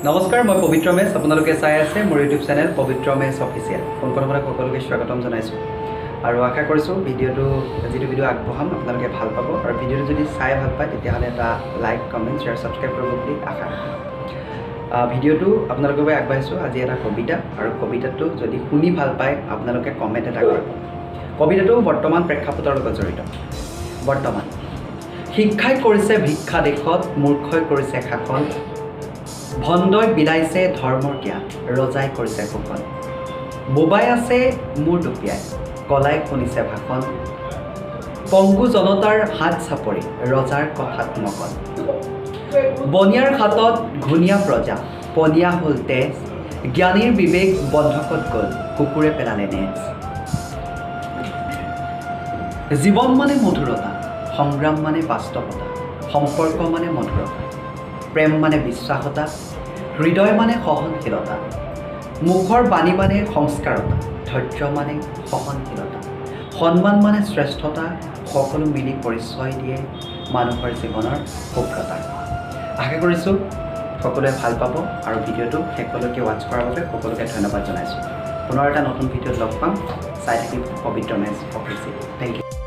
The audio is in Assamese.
নমস্কাৰ, মই পবিত্ৰ মেছ। আপোনালোকে চাই আছে মোৰ ইউটিউব চেনেল পবিত্ৰ মেছ অফিচিয়েল। পোনপ্ৰথমতে সকলোকে স্বাগতম জনাইছোঁ আৰু আশা কৰিছোঁ যিটো ভিডিঅ' আগবঢ়াম আপোনালোকে ভাল পাব আৰু ভিডিঅ'টো যদি চাই ভাল পায় তেতিয়াহ'লে এটা লাইক, কমেণ্ট, শ্বেয়াৰ, ছাবস্ক্ৰাইব কৰিব বুলি আশা ৰাখিছোঁ। ভিডিঅ'টো আপোনালোকৰ বাবে আগবাঢ়িছোঁ আজি এটা কবিতা আৰু কবিতাটো যদি শুনি ভাল পায় আপোনালোকে কমেণ্ট এটা কৰিব। কবিতাটো বৰ্তমান প্ৰেক্ষাপটৰ লগত জড়িত। বৰ্তমান শিক্ষাই কৰিছে ভিক্ষা দেশত, মূৰ্খই কৰিছে শাসন, ভণ্ডই বিলাইছে ধৰ্মৰ জ্ঞান, ৰজাই কৰিছে শোষণ, বোবাই আছে মূৰ দুপিয়াই, কলাই শুনিছে ভাষণ, পংগু জনতাৰ হাত চাপৰি, ৰজাৰ কথাত নকল, বনিয়াৰ হাতত ঘূণীয়া প্ৰজা, পনীয়া হ'ল তেজ, জ্ঞানীৰ বিবেক বন্ধকত গ'ল, কুকুৰে পেলালে নেজ। জীৱন মানে মধুৰতা, সংগ্ৰাম মানে বাস্তৱতা, সম্পৰ্ক মানে মধুৰতা, প্ৰেম মানে বিশ্বাসতা, হৃদয় মানে সহনশীলতা, মুখৰ বাণী মানে সংস্কাৰতা, ধৈৰ্য মানে সহনশীলতা, সন্মান মানে শ্ৰেষ্ঠতা, সকলো মিলি পৰিচয় দিয়ে মানুহৰ জীৱনৰ শুভ্ৰতা। আশা কৰিছোঁ সকলোৱে ভাল পাব আৰু ভিডিঅ'টো শেষলৈকে ৱাটচ কৰাৰ বাবে সকলোকে ধন্যবাদ জনাইছোঁ। পুনৰ এটা নতুন ভিডিঅ'ত লগ পাম। চাই থাকিব পবিত্ৰ মেছ অফিচিয়েল। Thank U.